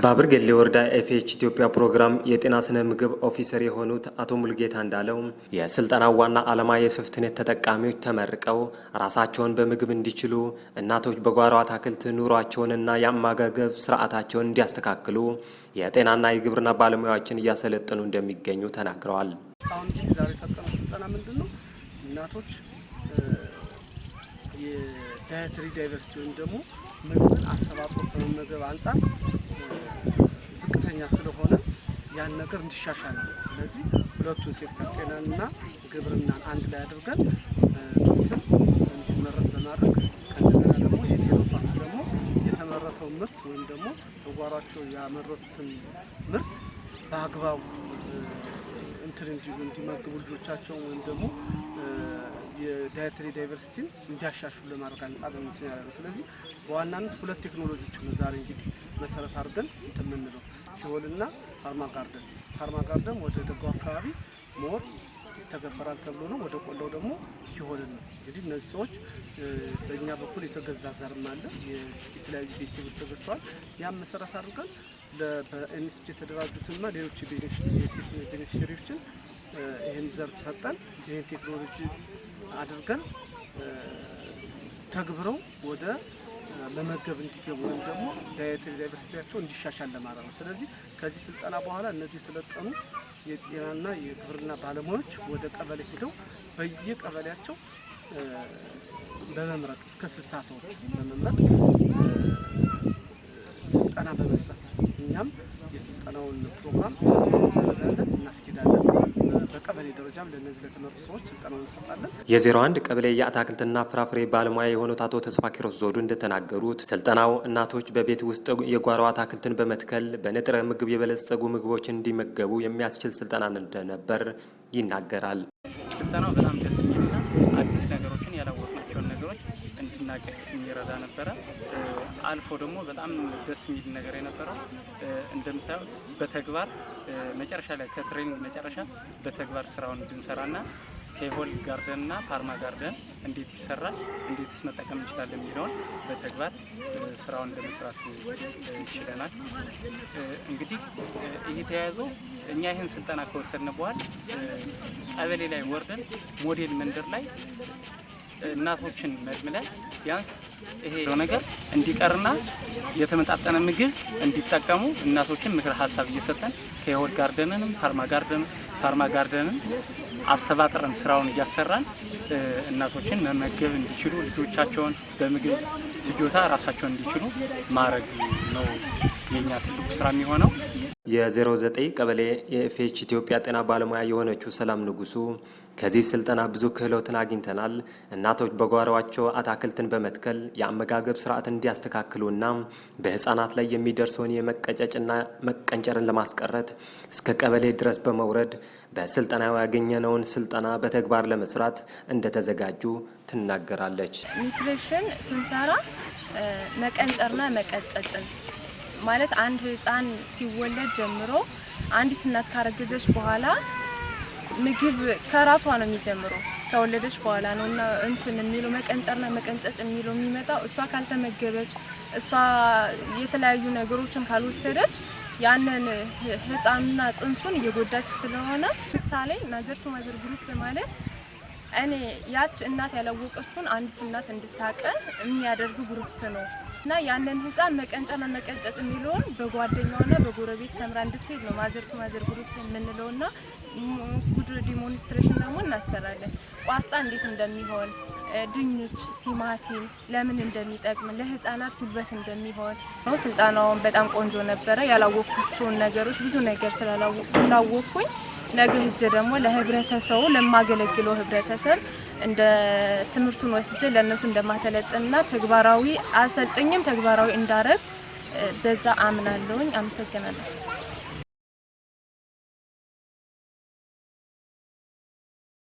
በአብርገሌ ወረዳ ኤፍኤች ኢትዮጵያ ፕሮግራም የጤና ስነ ምግብ ኦፊሰር የሆኑት አቶ ሙልጌታ እንዳለው የስልጠናው ዋና ዓላማ የሶፍትኔት ተጠቃሚዎች ተመርቀው ራሳቸውን በምግብ እንዲችሉ፣ እናቶች በጓሮ አትክልት ኑሯቸውንና የአመጋገብ ስርዓታቸውን እንዲያስተካክሉ የጤናና የግብርና ባለሙያዎችን እያሰለጠኑ እንደሚገኙ ተናግረዋል። አሁን ዛሬ ሰጠነው ስልጠና ምንድነው? እናቶች የዳይተሪ ዳይቨርሲቲ ወይም ደግሞ ምግብን አሰባጥሮ ከመመገብ አንጻር ዝቅተኛ ስለሆነ ያን ነገር እንዲሻሻል ነው። ስለዚህ ሁለቱን ሴክተር ጤናንና ግብርናን አንድ ላይ አድርገን ምርትን እንዲመረት በማድረግ ከእንደገና ደግሞ የጤናው ፓርት ደግሞ የተመረተው ምርት ወይም ደግሞ በጓሯቸው ያመረቱትን ምርት በአግባቡ እንዲመግቡ ልጆቻቸው ወይም ደግሞ የዳይተሪ ዳይቨርሲቲን እንዲያሻሽሉ ለማድረግ አንጻር ነው ያለው። ስለዚህ በዋናነት ሁለት ቴክኖሎጂዎች ነው ዛሬ እንግዲህ መሰረት አድርገን የምንለው ሲሆልና ፋርማጋርደን ወደ ደጋው አካባቢ ሞር ተገበራል ተብሎ ነው። ወደ ቆላው ደግሞ ሲሆን ነው። እንግዲህ እነዚህ ሰዎች በእኛ በኩል የተገዛ ዘርም አለ፣ የተለያዩ ቬጅቴብሎች ተገዝተዋል። ያን መሰረት አድርገን በኤንኤስጂ የተደራጁትና ሌሎች የሲስተም ቤኔፊሻሪዎችን ይህን ዘርፍ ሰጠን። ይህን ቴክኖሎጂ አድርገን ተግብረው ወደ መመገብ እንዲገቡ ወይም ደግሞ ዳይተሪ ዳይቨርሲቲያቸው እንዲሻሻል ለማድረግ ነው። ስለዚህ ከዚህ ስልጠና በኋላ እነዚህ የሰለጠኑ የጤናና የግብርና ባለሙያዎች ወደ ቀበሌ ሄደው በየቀበሌያቸው በመምረጥ እስከ 60 ሰዎች በመምረጥ ስልጠና በመስጠት እኛም የስልጠናውን ፕሮግራም እናስኬዳለን። በቀበሌ ደረጃም ለነዚህ ለተመረጡ ሰዎች ስልጠናውን እንሰጣለን። የ01 ቀበሌ የአትክልትና ፍራፍሬ ባለሙያ የሆኑት አቶ ተስፋ ኪሮስ ዞዱ እንደተናገሩት ስልጠናው እናቶች በቤት ውስጥ የጓሮ አትክልትን በመትከል በንጥረ ምግብ የበለጸጉ ምግቦችን እንዲመገቡ የሚያስችል ስልጠና እንደነበር ይናገራል። ስልጠናው በጣም ደስ የሚልና አዲስ ነገሮችን ያላወቅናቸውን ነገሮች እንድናውቅ የሚረዳ ነበረ። አልፎ ደግሞ በጣም ደስ የሚል ነገር የነበረው እንደምታየው በተግባር መጨረሻ ላይ ከትሬኒንግ መጨረሻ በተግባር ስራውን እንድንሰራና ከሆል ጋርደንና ፋርማ ጋርደን እንዴት ይሰራል፣ እንዴትስ መጠቀም እንችላለን የሚለውን በተግባር ስራውን ለመስራት ይችላል። እንግዲህ ይሄ ተያይዞ እኛ ይህን ስልጠና ከወሰድን በኋላ ቀበሌ ላይ ወርደን ሞዴል መንደር ላይ እናቶችን መልምለን ቢያንስ ይሄ ነገር እንዲቀርና የተመጣጠነ ምግብ እንዲጠቀሙ እናቶችን ምክር ሀሳብ እየሰጠን ከሆል ጋርደንንም ፋርማ ጋርደንን አሰባጥረን ስራውን እያሰራን እናቶችን መመገብ እንዲችሉ ልጆቻቸውን በምግብ ፍጆታ ራሳቸውን እንዲችሉ ማድረግ ነው የኛ ትልቁ ስራ የሚሆነው። የ09 ቀበሌ የኤፍኤች ኢትዮጵያ ጤና ባለሙያ የሆነችው ሰላም ንጉሱ ከዚህ ስልጠና ብዙ ክህሎትን አግኝተናል። እናቶች በጓሮአቸው አትክልትን በመትከል የአመጋገብ ስርዓትን እንዲያስተካክሉና በህፃናት ላይ የሚደርሰውን የመቀጨጭና መቀንጨርን ለማስቀረት እስከ ቀበሌ ድረስ በመውረድ በስልጠናው ያገኘነውን ስልጠና በተግባር ለመስራት እንደተዘጋጁ ትናገራለች። ኒውትሪሽን ስንሰራ መቀንጨርና መቀጨጭን ማለት አንድ ህፃን ሲወለድ ጀምሮ አንዲት እናት ካረገዘች በኋላ ምግብ ከራሷ ነው የሚጀምረው። ከወለደች በኋላ ነውና የሚለው መቀንጨርና መቀንጨጭ የሚለው የሚመጣው እሷ ካልተመገበች፣ እሷ የተለያዩ ነገሮችን ካልወሰደች ያንን ህፃንና ጽንሱን እየጎዳች ስለሆነ ምሳሌ ማዘር ቱ ማዘር ግሩፕ ማለት እኔ ያች እናት ያላወቀችውን አንዲት እናት እንድታቀ የሚያደርግ ግሩፕ ነው እና ያንን ህፃን መቀንጨርና መቀንጨጭ የሚለውን በጓደኛውና በጎረቤት ተምራ እንድትሄድ ነው ማዘር ቱ ማዘር ግሩፕ የምንለውና ጉድ ዲሞንስትሬሽን ደግሞ እናሰራለን። ቋስጣ እንዴት እንደሚሆን፣ ድንች፣ ቲማቲም ለምን እንደሚጠቅም፣ ለህፃናት ጉልበት እንደሚሆን ነው። ስልጠናውን በጣም ቆንጆ ነበረ። ያላወቅኩትን ነገሮች ብዙ ነገር ስላወቅኩኝ ነገ ሂጄ ደግሞ ለህብረተሰቡ ለማገለግለው ህብረተሰብ እንደ ትምህርቱን ወስጄ ለነሱ እንደማሰለጥንና ተግባራዊ አሰልጥኝም ተግባራዊ እንዳረግ በዛ አምናለሁኝ። አመሰግናለሁ።